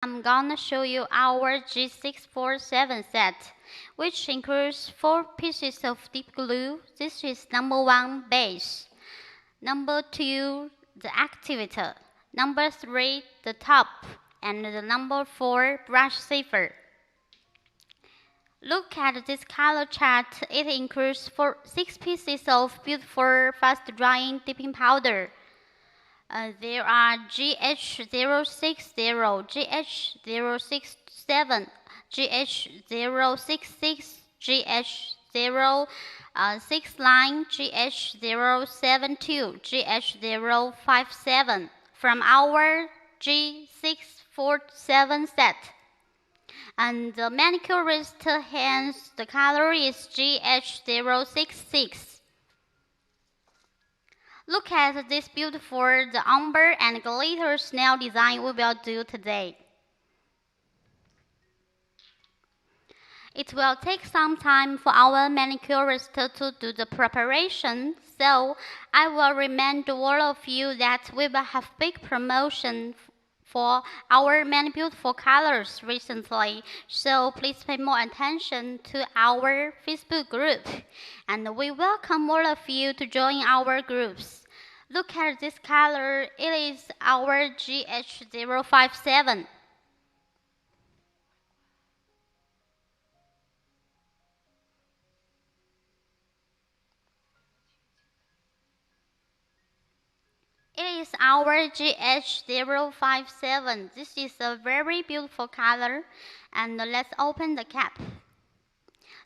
I'm gonna show you our G647 set, which includes 4 pieces of deep glue. This is number 1, base. Number 2, the activator. Number 3, the top. And the number 4, brush saver. Look at this color chart. It includes 6 pieces of beautiful fast-drying dipping powder. There are GH060, GH067, GH066, GH069, GH072, GH057 from our G647 set. And the manicurist hands, the color is GH066. Look at this beautiful the ombre and glitters nail design we will do today. It will take some time for our manicurist to do the preparation, so I will remind all of you that we will have big promotion for our many beautiful colors recently, so please pay more attention to our Facebook group, and we welcome all of you to join our groups. Look at this color, it is our GH057. It is our GH057. This is a very beautiful color, and let's open the cap.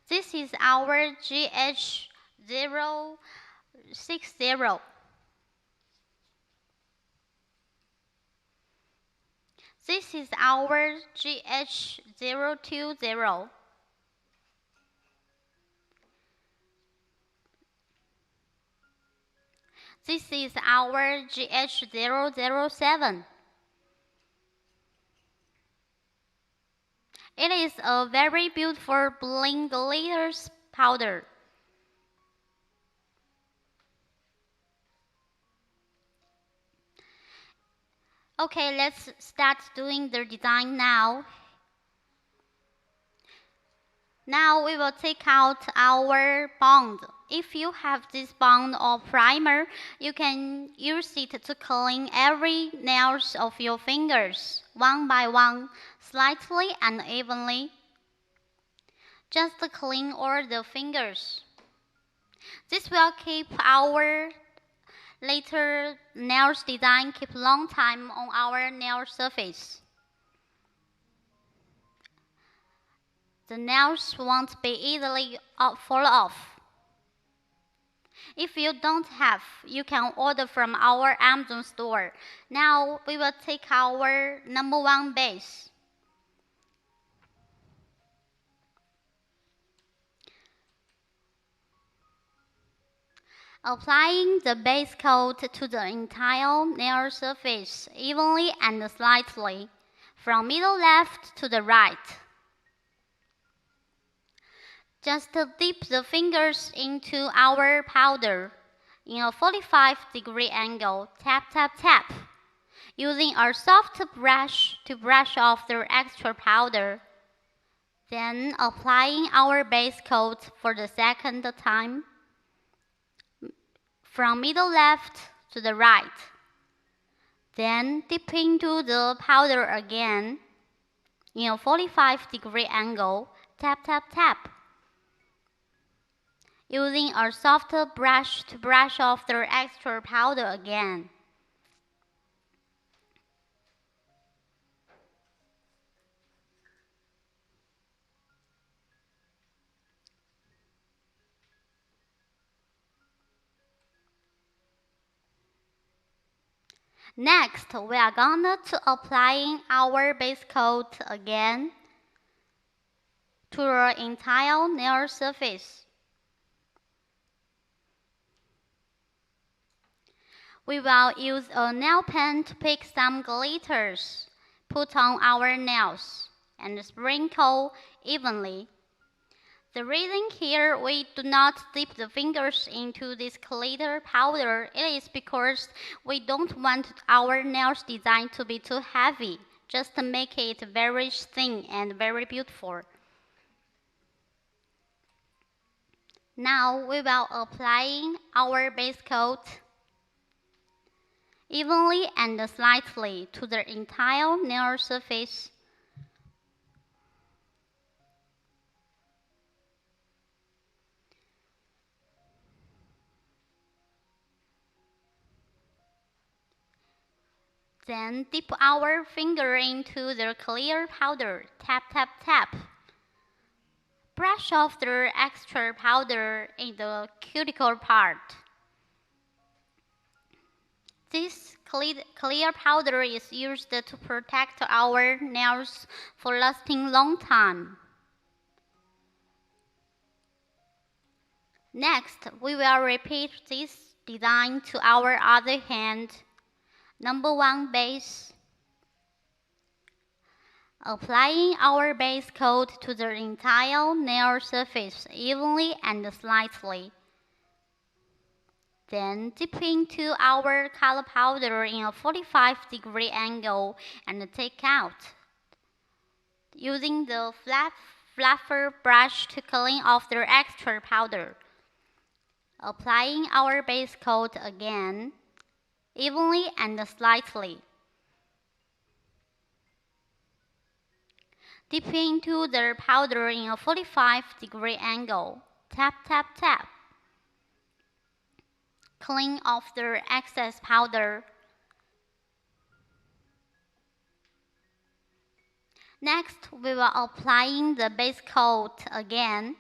This is our GH060. This is our GH020. This is our GH007. It is a very beautiful bling glitters powder. Okay, let's start doing the design now. Now we will take out our bond. If you have this bond or primer, you can use it to clean every nails of your fingers, one by one, slightly and evenly. Just clean all the fingers. This will keep our later nails design keep long time on our nail surface. The nails won't be easily fall off. If you don't have, you can order from our Amazon store. Now we will take our number 1 base. Applying the base coat to the entire nail surface evenly and slightly, from middle left to the right. Just dip the fingers into our powder in a 45-degree angle. Tap, tap, tap. Using a soft brush to brush off the extra powder. Then applying our base coat for the second time. From middle left to the right. Then dip into the powder again in a 45-degree angle. Tap, tap, tap. Using a softer brush to brush off the extra powder again. Next, we are gonna applying our base coat again to the entire nail surface. We will use a nail pen to pick some glitters, put on our nails, and sprinkle evenly. The reason here we do not dip the fingers into this glitter powder, it is because we don't want our nails design to be too heavy. just to make it very thin and very beautiful. Now we will apply our base coat evenly and slightly to the entire nail surface. Then dip our finger into the clear powder. Tap, tap, tap. Brush off the extra powder in the cuticle part. This clear powder is used to protect our nails for lasting long time. Next, we will repeat this design to our other hand. Number 1 base. Applying our base coat to the entire nail surface evenly and slightly. Then dip into our color powder in a 45-degree angle and take out. Using the fluffer brush to clean off the extra powder. Applying our base coat again, evenly and slightly. Dip into the powder in a 45-degree angle. Tap, tap, tap. Clean off the excess powder. Next, we will applying the base coat again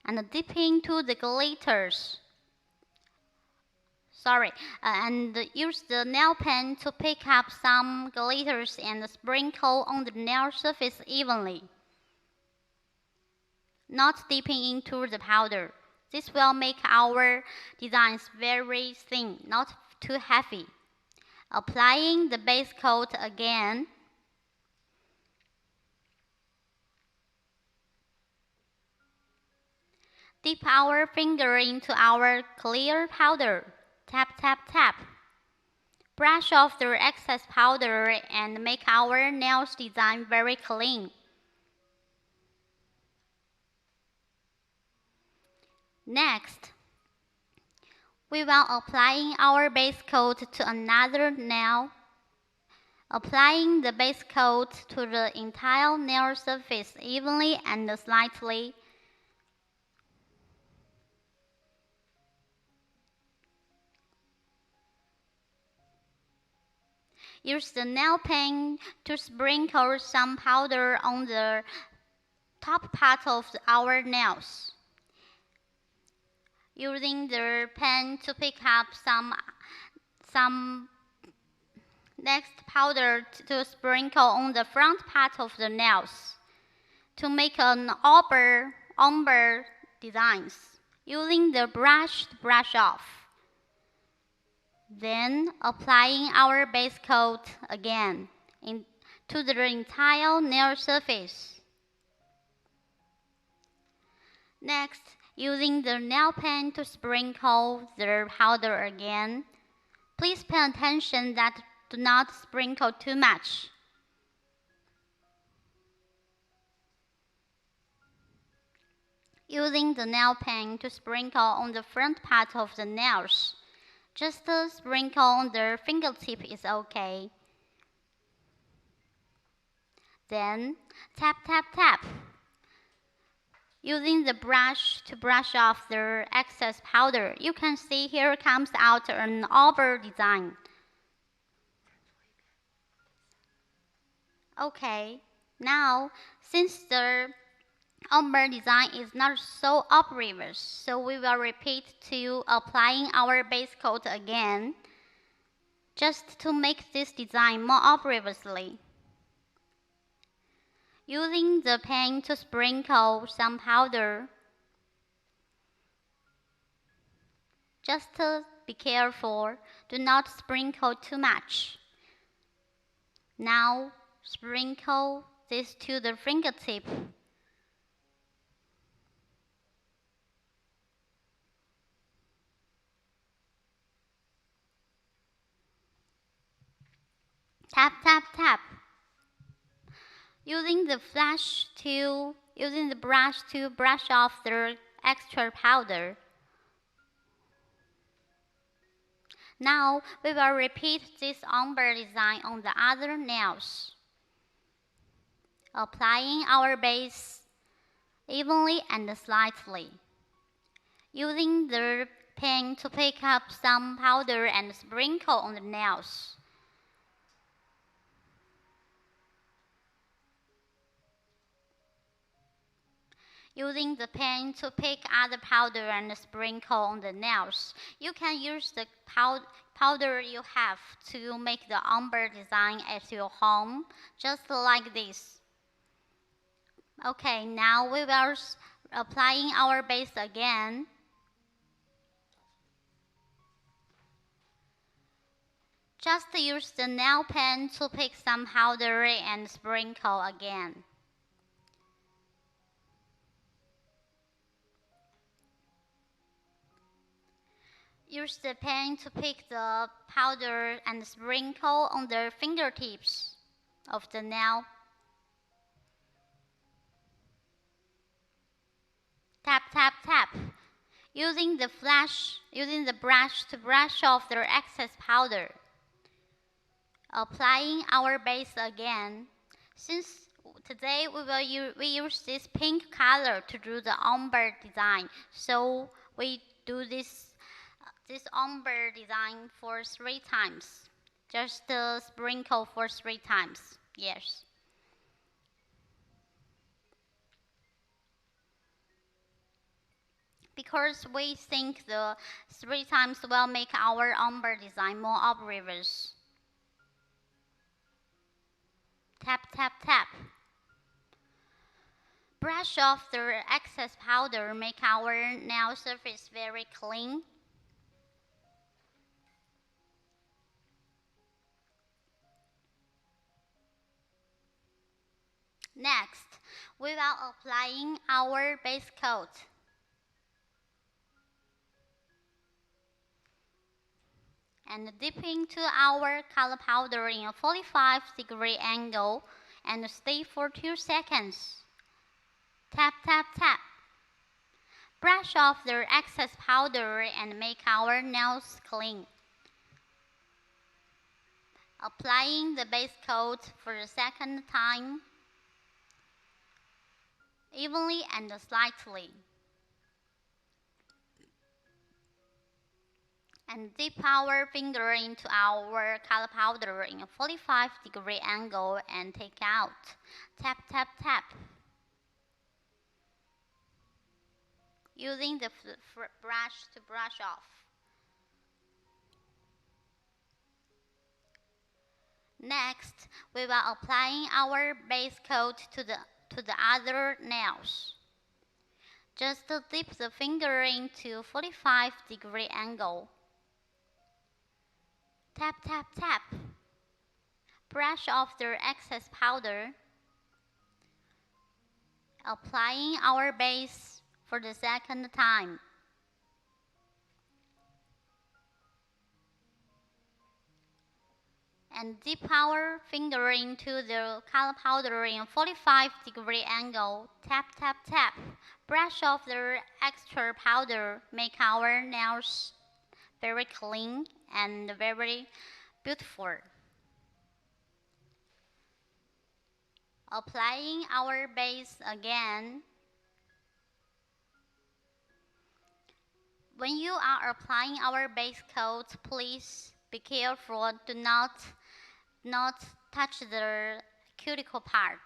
and dip into the glitters. And use the nail pen to pick up some glitters and sprinkle on the nail surface evenly, not dipping into the powder. This will make our designs very thin, not too heavy. Applying the base coat again. Dip our finger into our clear powder. Tap, tap, tap. Brush off the excess powder and make our nails design very clean. Next, we will applying our base coat to another nail. Applying the base coat to the entire nail surface evenly and slightly. Use the nail pen to sprinkle some powder on the top part of our nails. Using the pen to pick up some next powder to sprinkle on the front part of the nails to make an ombre designs. Using the brush to brush off. Then applying our base coat again to the entire nail surface. Next, using the nail pen to sprinkle the powder again. Please pay attention that do not sprinkle too much. Using the nail pen to sprinkle on the front part of the nails. Just a sprinkle on the fingertip is okay. Then tap, tap, tap. Using the brush to brush off the excess powder, you can see here comes out an ombre design. Okay, now since the ombre design is not so obvious, so we will repeat to applying our base coat again, just to make this design more obviously. Using the pen to sprinkle some powder. Just be careful, do not sprinkle too much. Now sprinkle this to the fingertip. Tap, tap, tap. Using the brush to brush off the extra powder. Now we will repeat this ombre design on the other nails, applying our base evenly and slightly. Using the pen to pick up some powder and sprinkle on the nails. Using the pen to pick other powder and sprinkle on the nails. You can use the powder you have to make the ombre design at your home, just like this. Okay, now we will applying our base again. Just use the nail pen to pick some powder and sprinkle again. Use the pen to pick the powder and sprinkle on the fingertips of the nail. Tap, tap, tap. Using the brush to brush off the excess powder. Applying our base again. Since today we use this pink color to do the ombre design, so we do this ombre design for 3 times. Just sprinkle for 3 times. Yes. Because we think the 3 times will make our ombre design more obvious. Tap, tap, tap. Brush off the excess powder, make our nail surface very clean. Next, we will applying our base coat. And dip into our color powder in a 45-degree angle and stay for 2 seconds. Tap, tap, tap. Brush off the excess powder and make our nails clean. Applying the base coat for the second time, evenly and slightly. And dip our finger into our color powder in a 45-degree angle and take out. Tap, tap, tap. Using the brush to brush off. Next, we will applying our base coat to the other nails. Just dip the finger into 45-degree angle. Tap, tap, tap. Brush off the excess powder. Applying our base for the second time. And dip our finger into the color powder in a 45-degree angle. Tap, tap, tap. Brush off the extra powder. Make our nails very clean and very beautiful. Applying our base again. When you are applying our base coat, please be careful. Do not touch the cuticle part.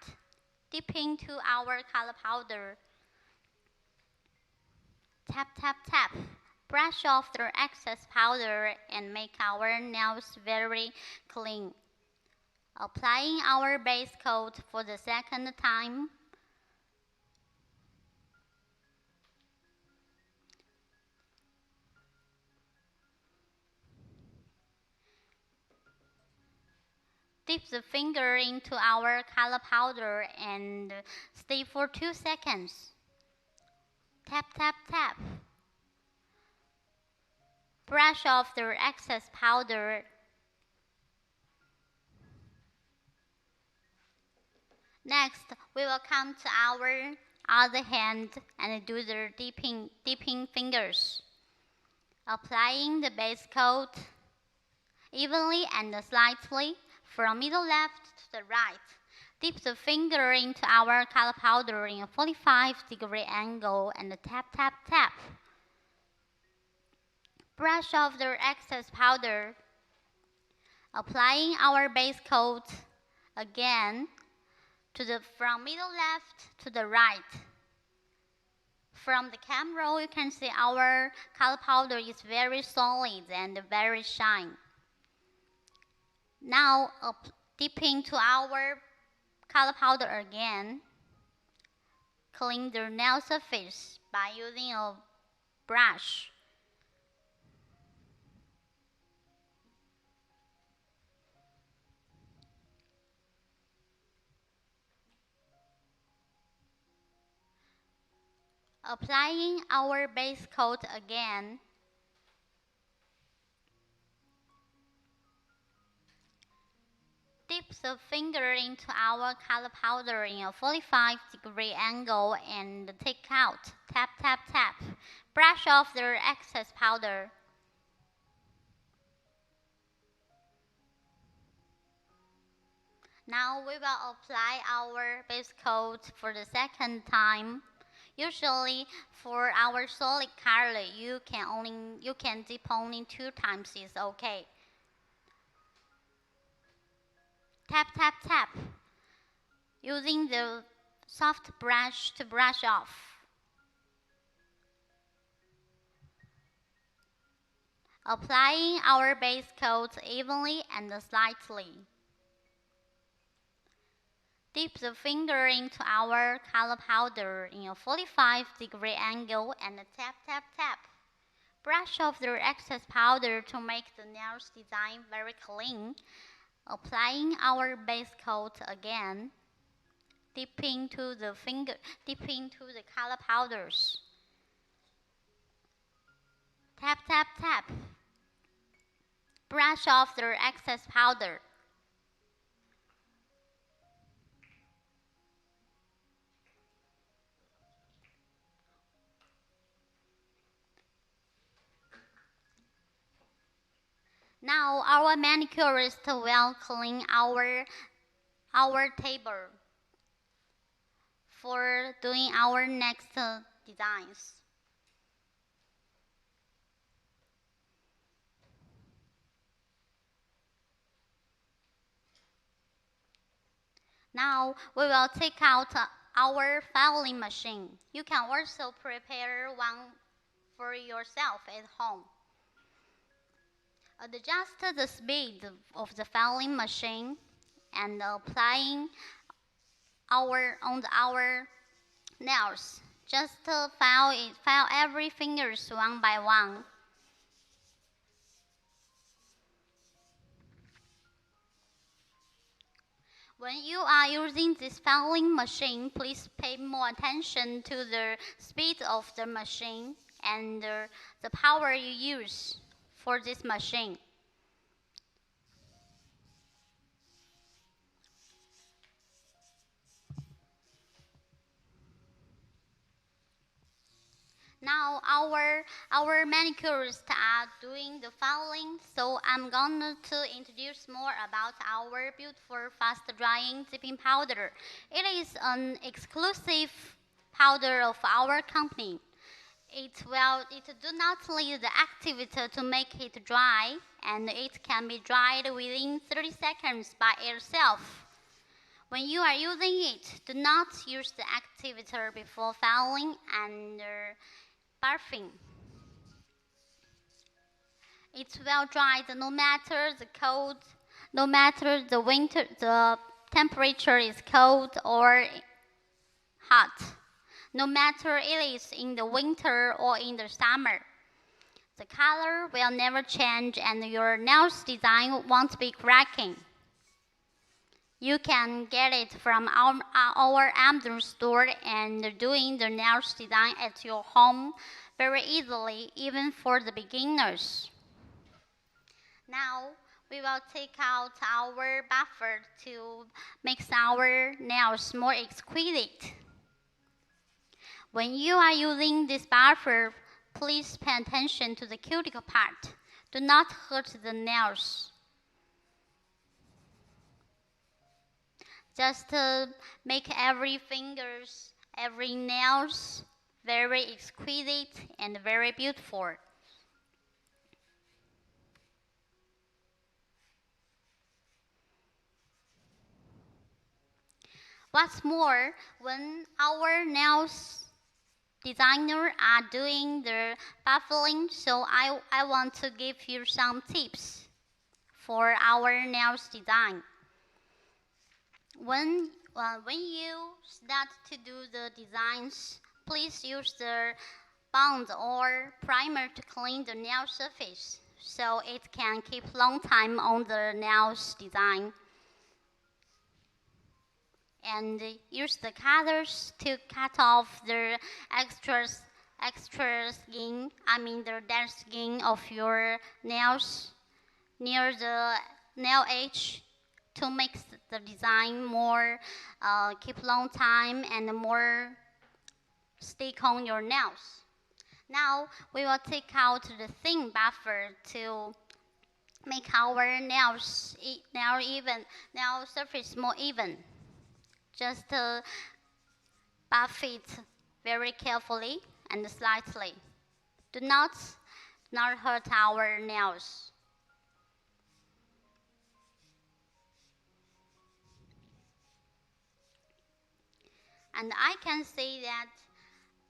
Dip into our color powder. Tap, tap, tap. Brush off the excess powder and make our nails very clean. Applying our base coat for the second time. Dip the finger into our color powder and stay for 2 seconds. Tap, tap, tap. Brush off the excess powder. Next, we will come to our other hand and do the dipping fingers, applying the base coat evenly and slightly from middle left to the right. Dip the finger into our color powder in a 45-degree angle and tap, tap, tap. Brush off the excess powder, applying our base coat again from middle left to the right. From the camera, you can see our color powder is very solid and very shiny. Now, dipping to our color powder again, clean the nail surface by using a brush. Applying our base coat again, dip the finger into our color powder in a 45-degree angle and take out. Tap, tap, tap. Brush off the excess powder. Now we will apply our base coat for the second time. Usually for our solid color, you can dip only 2 times is okay. Tap, tap, tap. Using the soft brush to brush off. Applying our base coat evenly and slightly. Dip the finger into our color powder in a 45-degree angle and tap, tap, tap. Brush off the excess powder to make the nails design very clean. Applying our base coat again. Dipping to the color powders. Tap, tap, tap. Brush off the excess powder. Now our manicurist will clean our table for doing our next designs. Now we will take out our filing machine. You can also prepare one for yourself at home. Adjust the speed of the filing machine and applying on our nails. Just file every fingers one by one. When you are using this filing machine, please pay more attention to the speed of the machine and the power you use for this machine. Now our manicurists are doing the filing, so I'm going to introduce more about our beautiful fast drying dipping powder. It is an exclusive powder of our company. It do not need the activator to make it dry, and it can be dried within 30 seconds by itself. When you are using it, do not use the activator before filing and buffing. It will dry no matter the cold, no matter the temperature is cold or hot. No matter it is in the winter or in the summer. The color will never change and your nails design won't be cracking. You can get it from our Amazon store and doing the nails design at your home very easily, even for the beginners. Now, we will take out our buffer to make our nails more exquisite. When you are using this buffer, please pay attention to the cuticle part. Do not hurt the nails. Just make every fingers, every nails very exquisite and very beautiful. What's more, when our nails designer are doing the buffering, so I want to give you some tips for our nails design. When you start to do the designs, please use the bond or primer to clean the nail surface so it can keep long time on the nails design. And use the cutters to cut off the extra skin, the dead skin of your nails near the nail edge to make the design more keep long time and more stick on your nails. Now we will take out the thin buffer to make our nail surface more even. Just buff it very carefully and slightly. Do not hurt our nails. And I can see that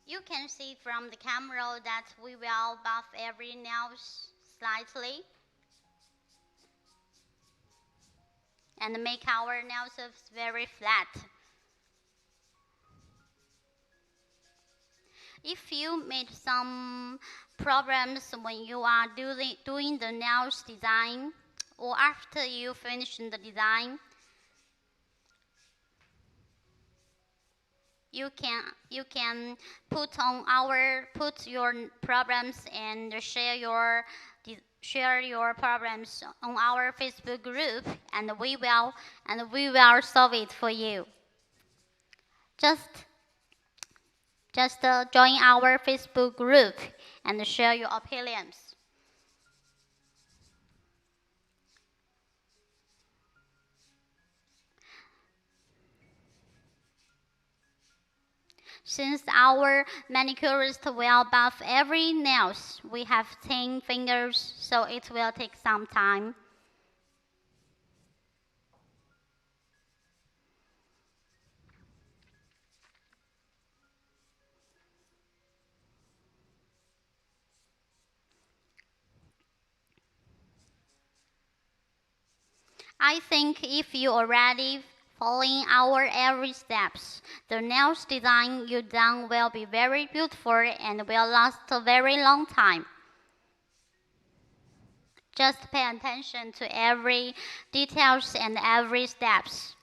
you can see from the camera that we will buff every nail slightly and make our nail surface very flat. If you made some problems when you are doing the nails design or after you finish the design, you can put your problems and share your problems on our Facebook group, and we will solve it for you. Just join our Facebook group and share your opinions. Since our manicurist will buff every nails, we have 10 fingers, so it will take some time. I think if you already following our every steps, the nails design you done will be very beautiful and will last a very long time. Just pay attention to every details and every steps.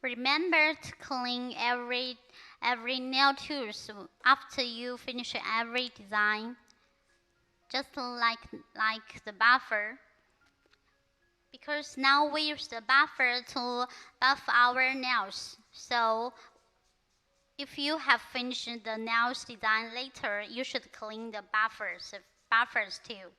Remember to clean every nail tools after you finish every design, just like the buffer. Because now we use the buffer to buff our nails, So if you have finished the nails design later, you should clean the buffers too.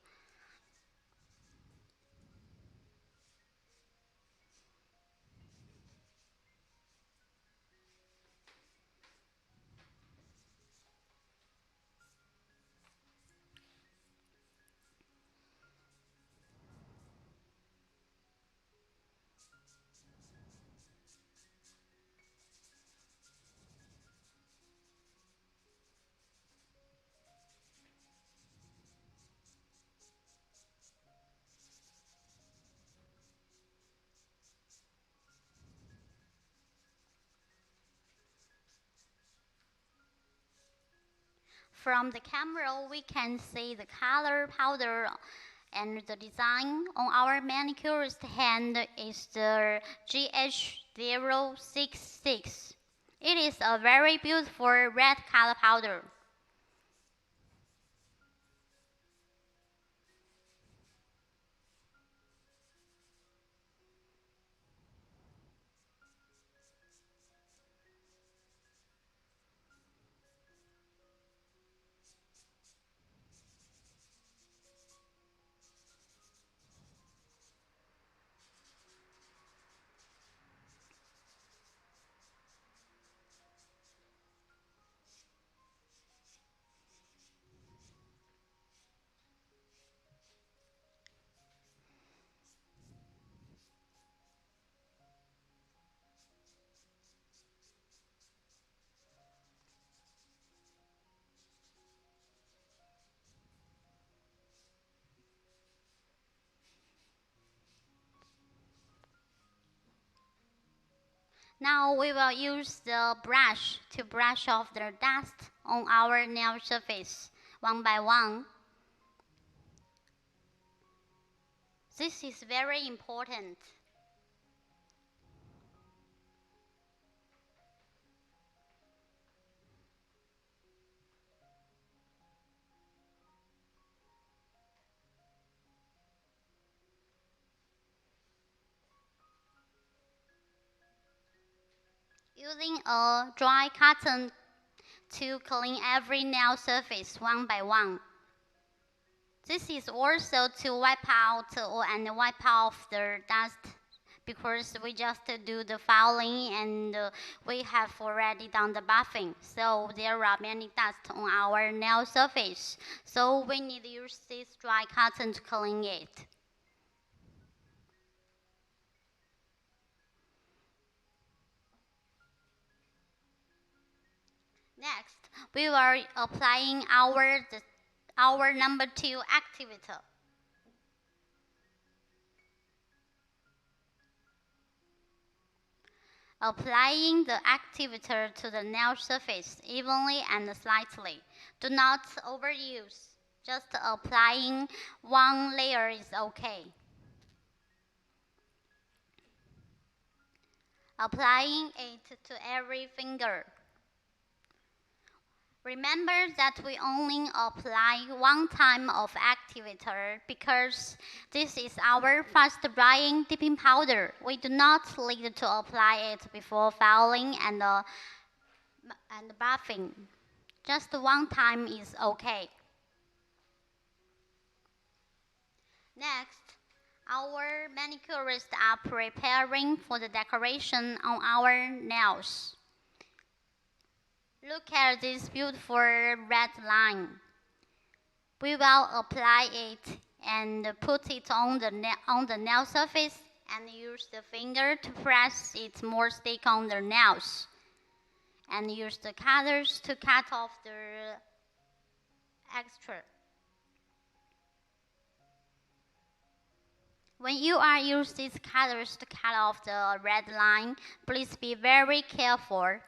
From the camera, we can see the color powder and the design on our manicurist hand is the GH066. It is a very beautiful red color powder. Now we will use the brush to brush off the dust on our nail surface one by one. This is very important. Using a dry cotton to clean every nail surface one by one. This is also to wipe out and wipe off the dust because we just do the filing and we have already done the buffing. So there are many dust on our nail surface. So we need to use this dry cotton to clean it. Next, we are applying our number 2 activator. Applying the activator to the nail surface evenly and slightly. Do not overuse. Just applying one layer is okay. Applying it to every finger. Remember that we only apply one time of activator because this is our fast drying dipping powder. We do not need to apply it before filing and buffing. Just one time is okay. Next, our manicurists are preparing for the decoration on our nails. Look at this beautiful red line. We will apply it and put it on the nail surface and use the finger to press it more stick on the nails. And use the cutters to cut off the extra. When you are using these cutters to cut off the red line, please be very careful.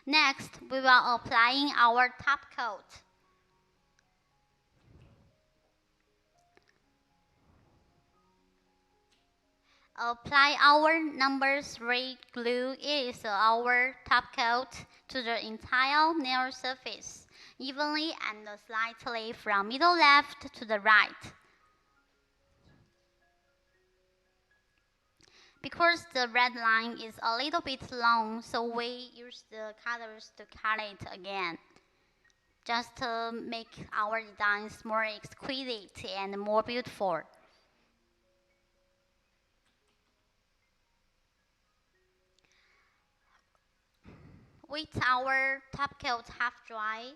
Next, we will applying our top coat. Apply our number 3 glue. It is our top coat to the entire nail surface, evenly and slightly from middle left to the right. Because the red line is a little bit long, so we use the colors to cut it again, just to make our designs more exquisite and more beautiful. With our top coat half dry,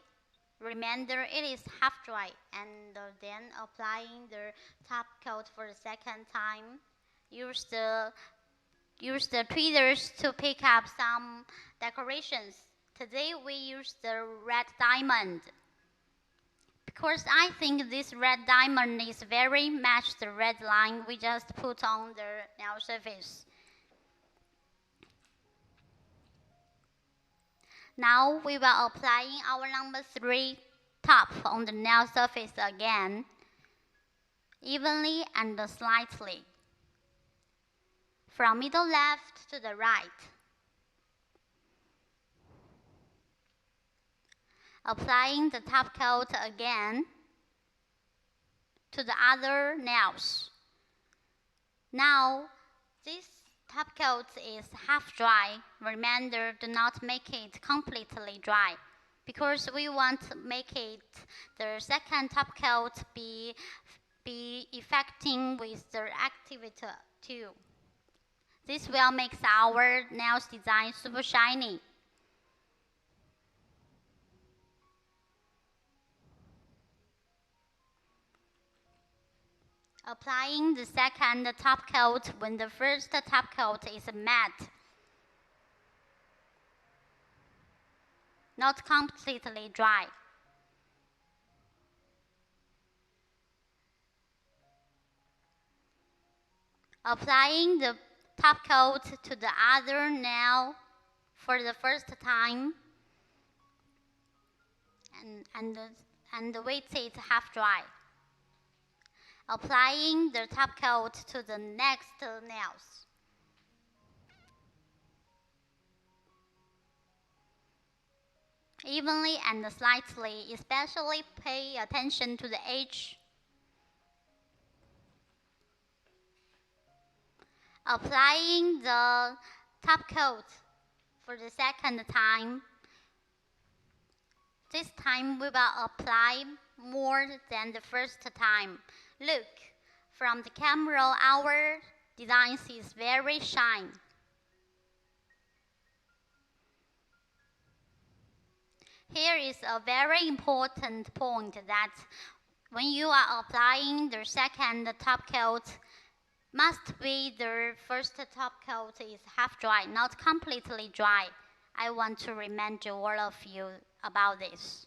remember it is half dry, and then applying the top coat for the second time. Use the tweezers to pick up some decorations. Today we use the red diamond, because I think this red diamond is very much the red line we just put on the nail surface. Now we will applying our number 3 top on the nail surface again, evenly and slightly, from middle left to the right. Applying the top coat again to the other nails. Now this top coat is half dry. Remember, do not make it completely dry, because we want to make it the second top coat be affecting with the activator too. This will make our nails design super shiny. Applying the second top coat when the first top coat is matte, not completely dry. Applying the top coat to the other nail for the first time, and wait it half dry. Applying the top coat to the next nails. Evenly and slightly, especially pay attention to the edge. Applying the top coat for the second time. This time we will apply more than the first time. Look, from the camera our design is very shiny. Here is a very important point, that when you are applying the second top coat, must be the first top coat is half dry, not completely dry. I want to remind all of you about this.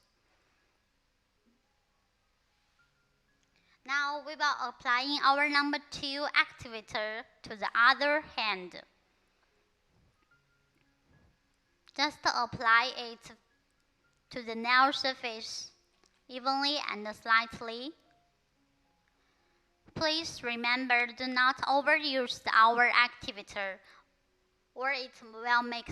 Now we will applying our number 2 activator to the other hand. Just apply it to the nail surface evenly and slightly. Please remember, do not overuse our activator, or it will make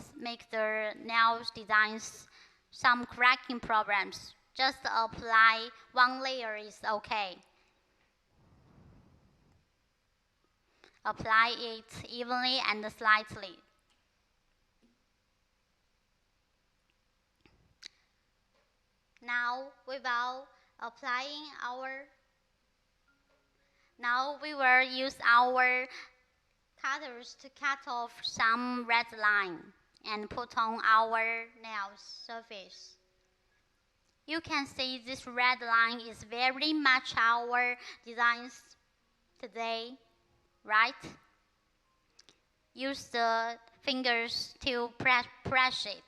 the nail designs some cracking problems. Just apply one layer is okay. Apply it evenly and slightly. Now we will use our cutters to cut off some red line and put on our nail surface. You can see this red line is very much our designs today, right? Use the fingers to press it.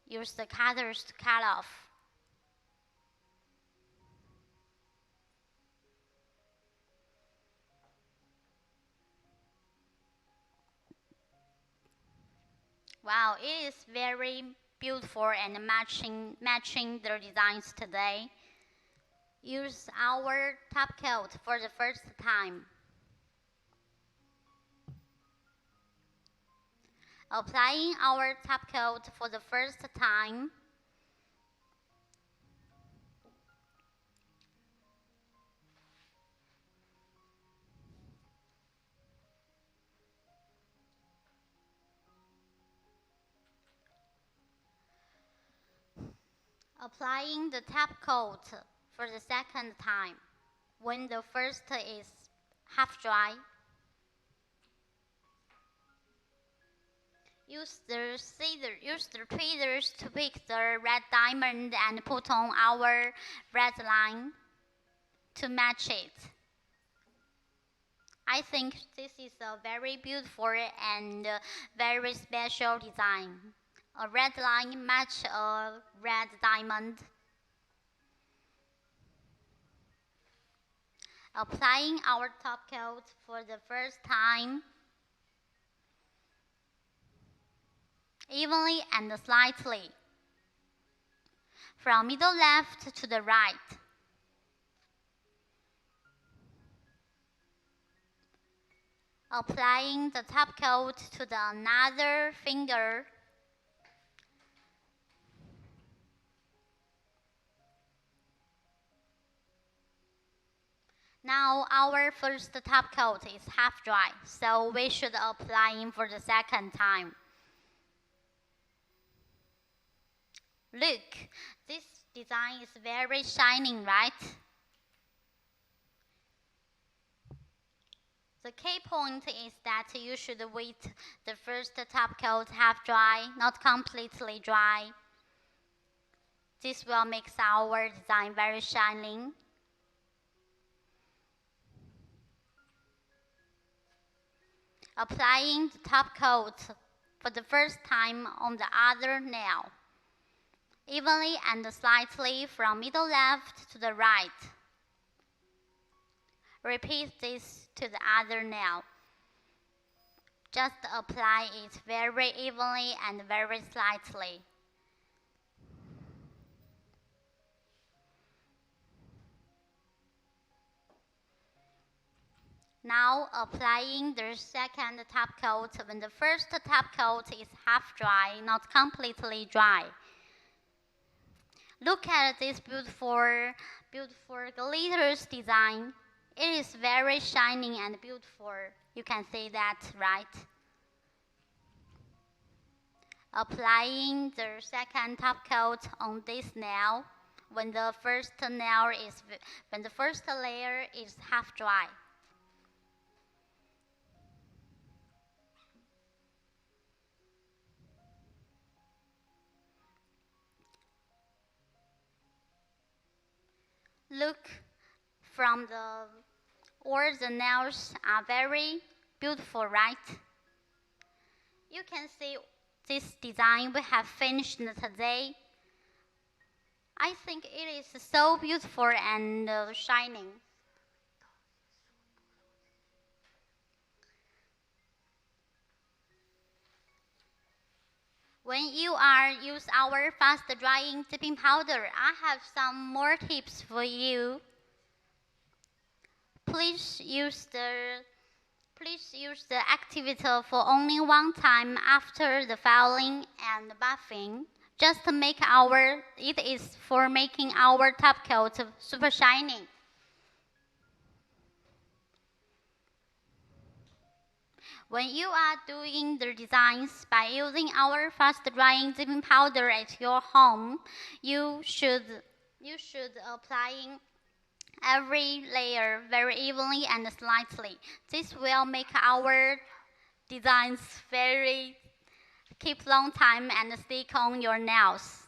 Use the cutters to cut off. Wow, it is very beautiful and matching the designs today. Use our top coat for the first time. Applying our top coat for the first time. Applying the top coat for the second time. When the first is half dry, use the tweezers to pick the red diamond and put on our red line to match it. I think this is a very beautiful and very special design. A red line match a red diamond. Applying our top coat for the first time, evenly and slightly, from middle left to the right. Applying the top coat to the another finger. Now our first top coat is half dry, so we should apply it for the second time. Look, this design is very shining, right? The key point is that you should wait the first top coat half dry, not completely dry. This will make our design very shining. Applying the top coat for the first time on the other nail, evenly and slightly from middle left to the right. Repeat this to the other nail. Just apply it very evenly and very slightly. Now applying the second top coat when the first top coat is half dry, not completely dry. Look at this beautiful glitters design. It is very shining and beautiful. You can see that, right? Applying the second top coat on this nail when the first layer is half dry. Look, all the nails are very beautiful, right? You can see this design we have finished today. I think it is so beautiful and shining. When you use our fast drying dipping powder, I have some more tips for you. Please use the activator for only one time after the filing and buffing. It is for making our top coat super shiny. When you are doing the designs by using our fast drying dipping powder at your home, you should applying every layer very evenly and slightly. This will make our designs keep long time and stick on your nails.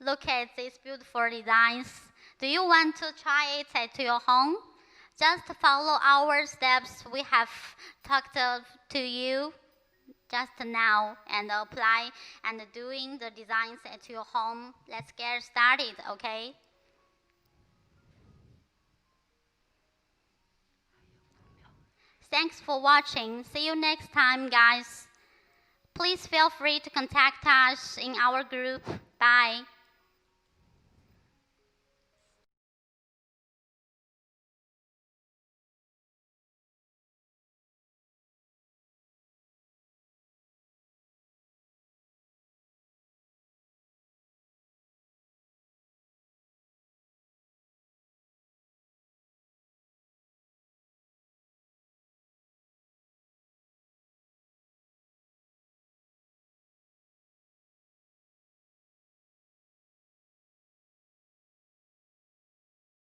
Look at these beautiful designs. Do you want to try it at your home? Just follow our steps we have talked to you just now and apply and doing the designs at your home. Let's get started, okay? Thanks for watching. See you next time, guys. Please feel free to contact us in our group. Bye.